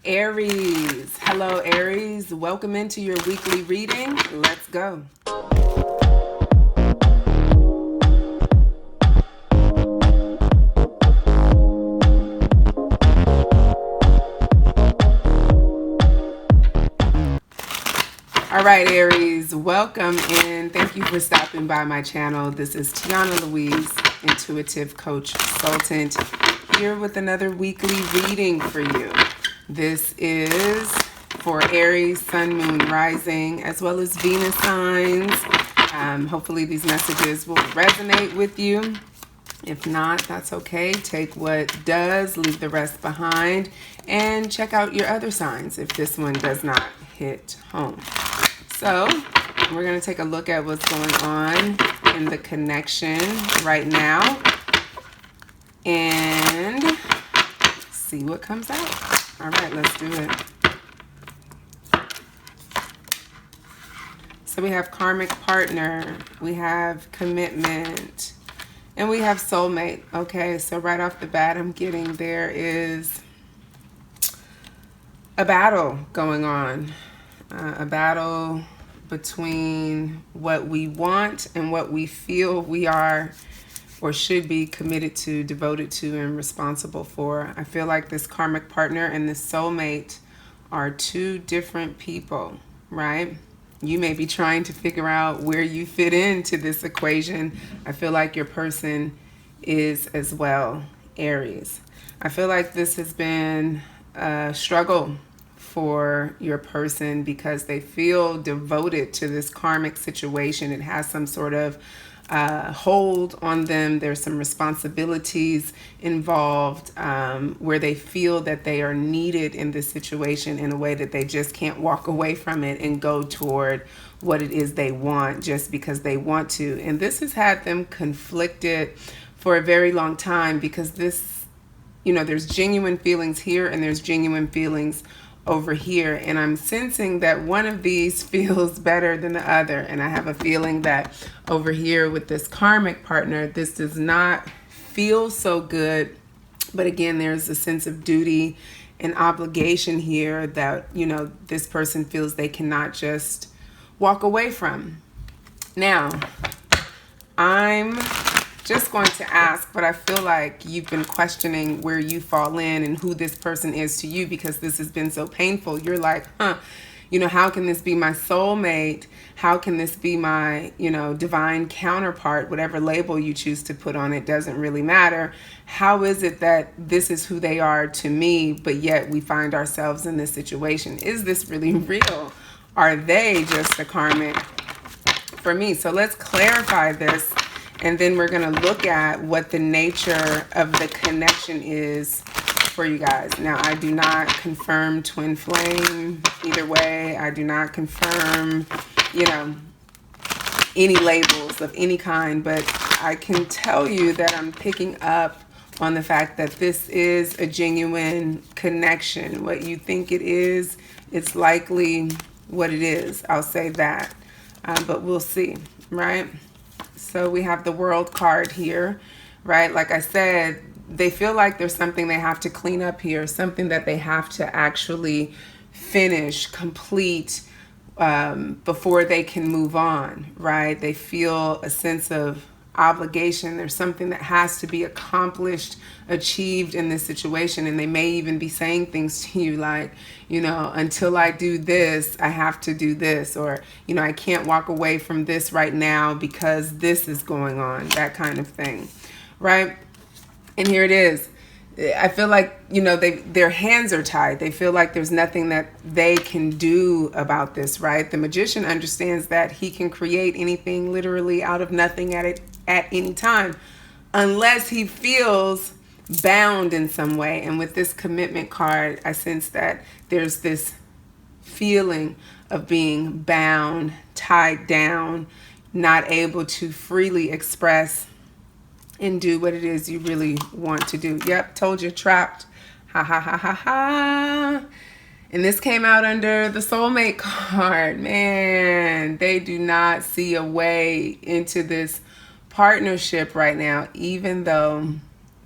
Aries. Hello, Aries. Welcome into your weekly reading. Let's go. All right, Aries, welcome and thank you for stopping by my channel. This is Tiana Louise, Intuitive Coach Consultant, here with another weekly reading for you. This is for Aries, Sun, Moon, Rising, as well as Venus signs. Hopefully these messages will resonate with you. If not, that's okay. Take what does, leave the rest behind, and check out your other signs if this one does not hit home. So we're going to take a look at what's going on in the connection right now and see what comes out. All right, let's do it. So we have karmic partner, we have commitment, and we have soulmate. Okay, so right off the bat, I'm getting there is a battle going on. A battle between what we want and what we feel we are or should be committed to, devoted to, and responsible for. I feel like this karmic partner and this soulmate are two different people, right? You may be trying to figure out where you fit into this equation. I feel like your person is as well, Aries. I feel like this has been a struggle for your person because they feel devoted to this karmic situation. It has some sort of hold on them. There's some responsibilities involved where they feel that they are needed in this situation in a way that they just can't walk away from it and go toward what it is they want just because they want to. And this has had them conflicted for a very long time because this, there's genuine feelings here and there's genuine feelings over here, and I'm sensing that one of these feels better than the other, and I have a feeling that over here with this karmic partner, this does not feel so good, but again, there's a sense of duty and obligation here that, this person feels they cannot just walk away from. Now, I'm just going to ask, but I feel like you've been questioning where you fall in and who this person is to you because this has been so painful. You're like, how can this be my soulmate? How can this be my, divine counterpart? Whatever label you choose to put on it doesn't really matter. How is it that this is who they are to me, but yet we find ourselves in this situation? Is this really real? Are they just a karmic for me? So let's clarify this. And then we're going to look at what the nature of the connection is for you guys. Now, I do not confirm twin flame either way. I do not confirm, any labels of any kind. But I can tell you that I'm picking up on the fact that this is a genuine connection. What you think it is, it's likely what it is. I'll say that. But we'll see, right? So we have the World card here, right? Like I said, they feel like there's something they have to clean up here, something that they have to actually finish, complete before they can move on, right? They feel a sense of obligation. There's something that has to be accomplished, achieved in this situation. And they may even be saying things to you like, until I do this, I have to do this, or, I can't walk away from this right now because this is going on, that kind of thing, right? And here it is. I feel like, their hands are tied. They feel like there's nothing that they can do about this, right? The magician understands that he can create anything literally out of nothing at any time, unless he feels bound in some way. And with this commitment card, I sense that there's this feeling of being bound, tied down, not able to freely express and do what it is you really want to do. Yep, told you, trapped. Ha ha ha ha ha. And this came out under the soulmate card. Man, they do not see a way into this partnership right now, even though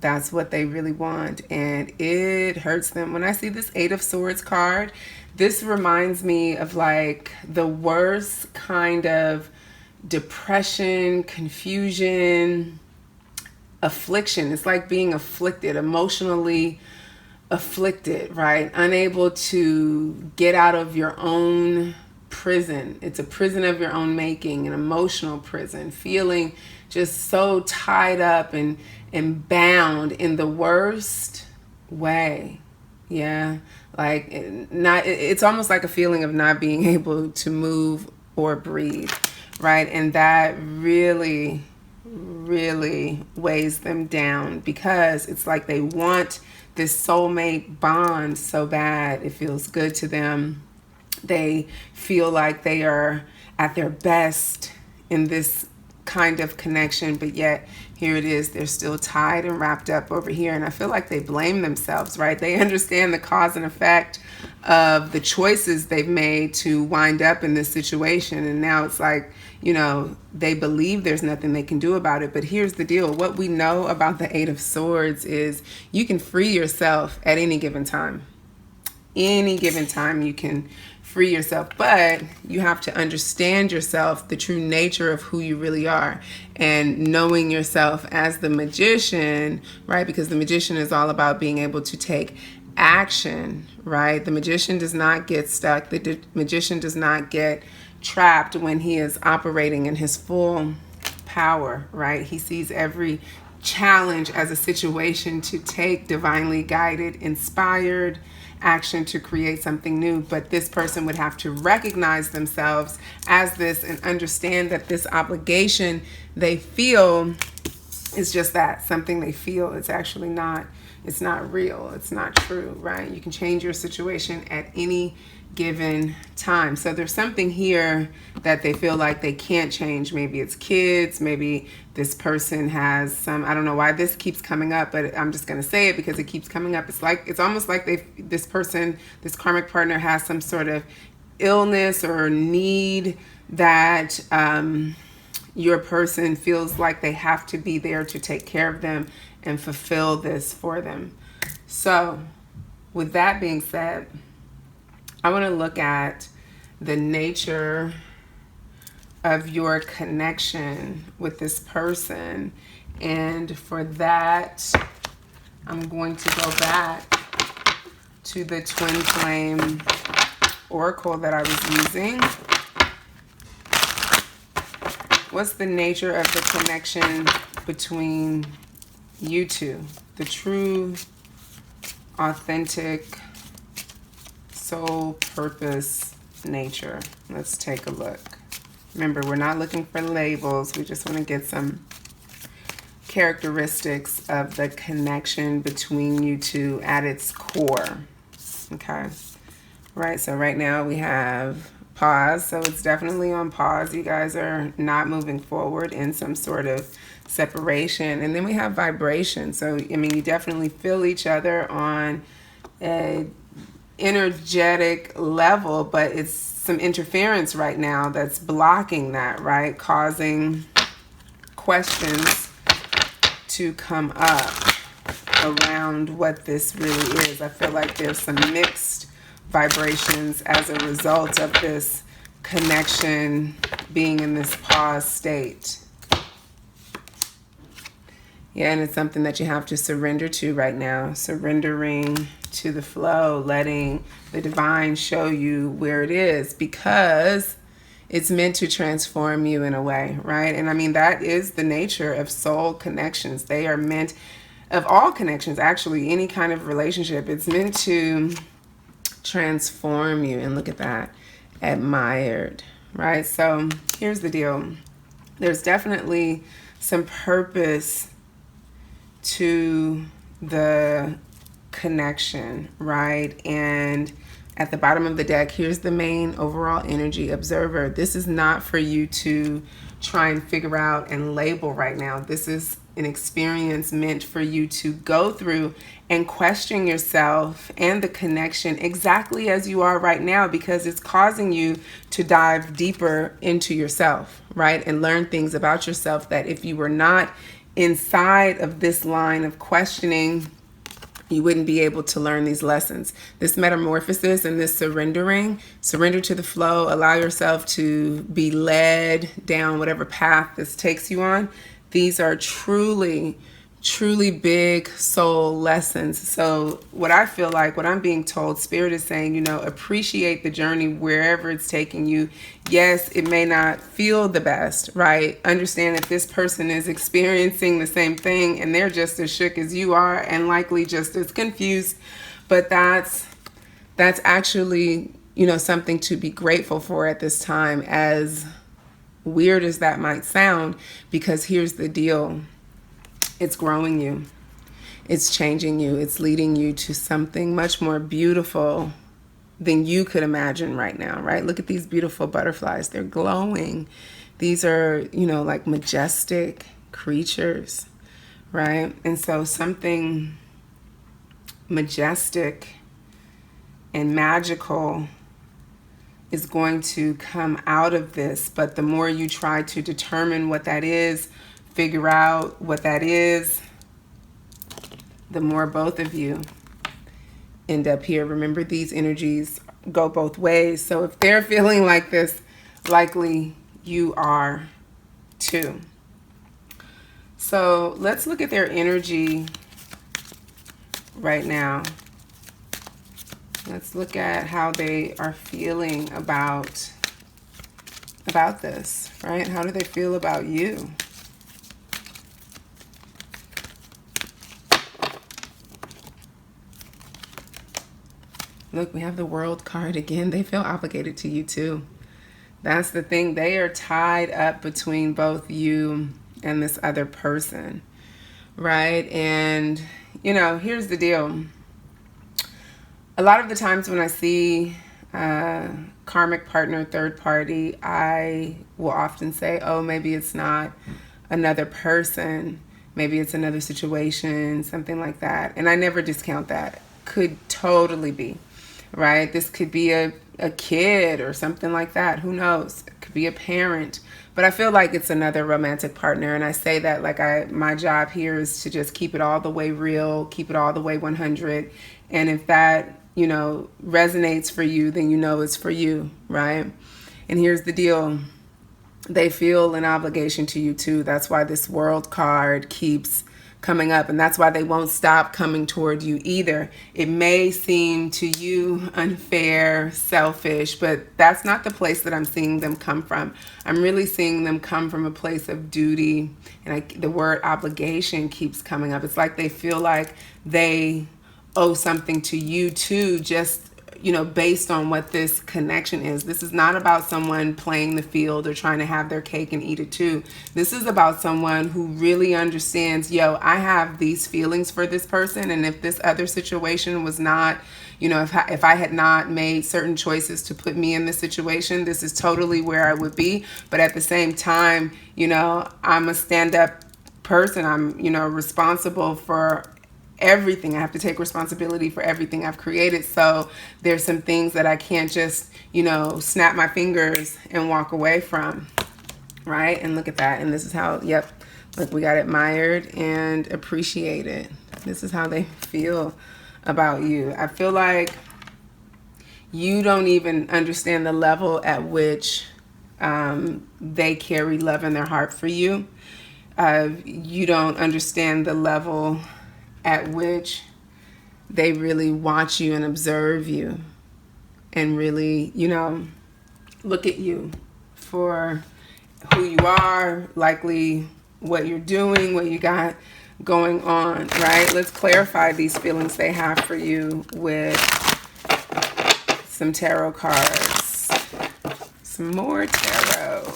That's what they really want, and it hurts them. When I see this Eight of Swords card, this reminds me of like the worst kind of depression, confusion, affliction. It's like being afflicted, emotionally afflicted, right? Unable to get out of your own prison. It's a prison of your own making, an emotional prison, feeling just so tied up and bound in the worst way. Yeah, like it's almost like a feeling of not being able to move or breathe, right? And that really weighs them down, because it's like they want this soulmate bond so bad. It feels good to them. They feel like they are at their best in this kind of connection, but yet here it is, they're still tied and wrapped up over here. And I feel like they blame themselves, right? They understand the cause and effect of the choices they've made to wind up in this situation, and now it's like, you know, they believe there's nothing they can do about it. But here's the deal: what we know about the Eight of Swords is you can free yourself at any given time. Any given time you can free yourself, but you have to understand yourself, the true nature of who you really are, and knowing yourself as the magician, right? Because the magician is all about being able to take action, right? The magician does not get stuck. The magician does not get trapped when he is operating in his full power, right? He sees every challenge as a situation to take divinely guided, inspired action to create something new. But this person would have to recognize themselves as this and understand that this obligation they feel is just that, something they feel. It's actually not, it's not real. It's not true, right? You can change your situation at any given time. So there's something here that they feel like they can't change. Maybe it's kids, maybe this person has some, I don't know why this keeps coming up, but I'm just going to say it because it keeps coming up. It's almost like this person, this karmic partner, has some sort of illness or need that your person feels like they have to be there to take care of them and fulfill this for them. So with that being said, I want to look at the nature of your connection with this person. And for that, I'm going to go back to the twin flame oracle that I was using. What's the nature of the connection between you two? The true, authentic, soul purpose nature. Let's take a look. Remember, we're not looking for labels. We just want to get some characteristics of the connection between you two at its core. Okay. Right. So right now we have pause. So it's definitely on pause. You guys are not moving forward in some sort of separation. And then we have vibration. So, I mean, you definitely feel each other on a energetic level, but it's some interference right now that's blocking that, right? Causing questions to come up around what this really is. I feel like there's some mixed vibrations as a result of this connection being in this pause state. Yeah, and it's something that you have to surrender to right now. Surrendering to the flow, letting the divine show you where it is, because it's meant to transform you in a way, right? And I mean, that is the nature of soul connections. They are meant, of all connections, actually, any kind of relationship, it's meant to transform you. And look at that, admired, right? So here's the deal. There's definitely some purpose to the connection, right? And at the bottom of the deck, here's the main overall energy observer. This is not for you to try and figure out and label right now. This is an experience meant for you to go through and question yourself and the connection exactly as you are right now, because it's causing you to dive deeper into yourself, right? And learn things about yourself that if you were not inside of this line of questioning, you wouldn't be able to learn these lessons. This metamorphosis and this surrender to the flow, allow yourself to be led down whatever path this takes you on. These are truly, truly big soul lessons. So what I feel like, what I'm being told, Spirit is saying, you know, appreciate the journey wherever it's taking you. Yes, it may not feel the best, right? Understand that this person is experiencing the same thing and they're just as shook as you are and likely just as confused. But that's actually, you know, something to be grateful for at this time, as weird as that might sound, because here's the deal. It's growing you. It's changing you. It's leading you to something much more beautiful than you could imagine right now, right? Look at these beautiful butterflies. They're glowing. These are, you know, like majestic creatures, right? And so something majestic and magical is going to come out of this. But the more you try to determine what that is, figure out what that is, the more both of you end up here. Remember, these energies go both ways. So if they're feeling like this, likely you are too. So let's look at their energy right now. Let's look at how they are feeling about this, right? How do they feel about you? Look, we have the World card again. They feel obligated to you too. That's the thing. They are tied up between both you and this other person, right? And, you know, here's the deal. A lot of the times when I see karmic partner, third party, I will often say, oh, maybe it's not another person. Maybe it's another situation, something like that. And I never discount that. Could totally be. Right? This could be a kid or something like that. Who knows? It could be a parent. But I feel like it's another romantic partner. And I say that like my job here is to just keep it all the way real, keep it all the way 100. And if that, you know, resonates for you, then you know it's for you, right? And here's the deal. They feel an obligation to you too. That's why this World card keeps coming up, and that's why they won't stop coming toward you either. It may seem to you unfair, selfish, but that's not the place that I'm seeing them come from. I'm really seeing them come from a place of duty, and the word obligation keeps coming up. It's like they feel like they owe something to you too, just, you know, based on what this connection is. This is not about someone playing the field or trying to have their cake and eat it too. This is about someone who really understands, yo, I have these feelings for this person. And if this other situation was not, you know, if I had not made certain choices to put me in this situation, this is totally where I would be. But at the same time, you know, I'm a stand-up person. I'm, you know, responsible for everything. I have to take responsibility for everything I've created. So there's some things that I can't just, you know, snap my fingers and walk away from, right? And look at that. And this is how, yep, look, we got admired and appreciated. This is how they feel about you. I feel like you don't even understand the level at which they carry love in their heart for you. You don't understand the level at which they really watch you and observe you and really, you know, look at you for who you are, likely what you're doing, what you got going on, right? Let's clarify these feelings they have for you with some tarot cards. Some more tarot.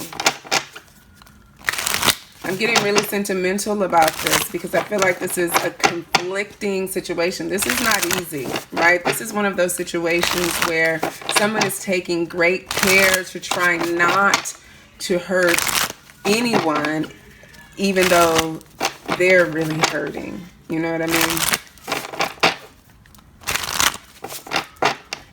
I'm getting really sentimental about this because I feel like this is a conflicting situation. This is not easy, right? This is one of those situations where someone is taking great care to try not to hurt anyone, even though they're really hurting. You know what I mean?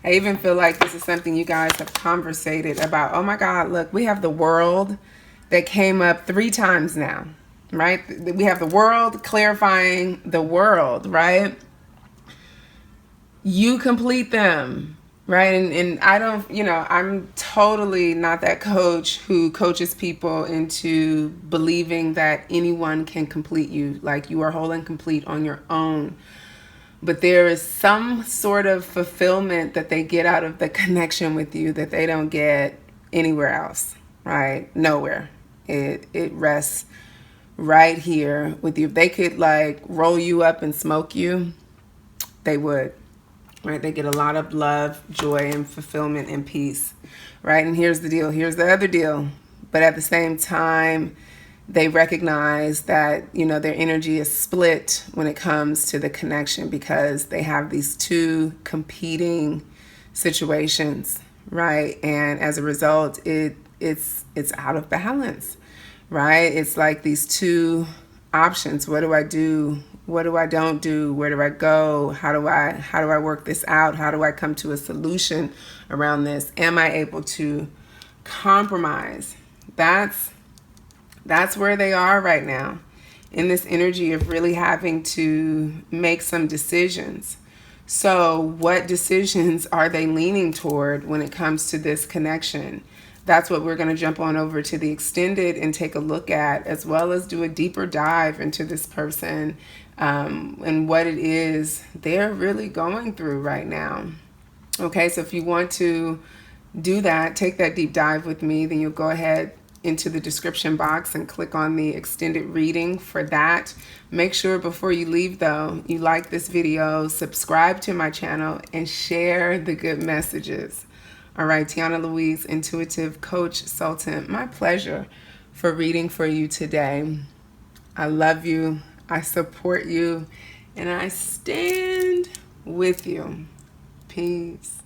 I even feel like this is something you guys have conversated about. Oh my God, look, we have the World that came up 3 times now. right? We have the world clarifying the world, right? You complete them, right? And I don't, I'm totally not that coach who coaches people into believing that anyone can complete you, like you are whole and complete on your own. But there is some sort of fulfillment that they get out of the connection with you that they don't get anywhere else, right? Nowhere. It rests right here with you. If they could like roll you up and smoke you, they would, right? They get a lot of love, joy, and fulfillment and peace, right? And here's the deal. Here's the other deal. But at the same time, they recognize that, their energy is split when it comes to the connection because they have these two competing situations, right? And as a result, it's out of balance, right? It's like these two options. What do I do? What do I don't do? Where do I go? How do I work this out? How do I come to a solution around this? Am I able to compromise? That's where they are right now, in this energy of really having to make some decisions. So what decisions are they leaning toward when it comes to this connection? That's what we're going to jump on over to the extended and take a look at, as well as do a deeper dive into this person and what it is they're really going through right now. Okay, so if you want to do that, take that deep dive with me, then you'll go ahead into the description box and click on the extended reading for that. Make sure before you leave though, you like this video, subscribe to my channel, and share the good messages. All right, Tiana Louise, Intuitive Coach Sultan, my pleasure for reading for you today. I love you, I support you, and I stand with you. Peace.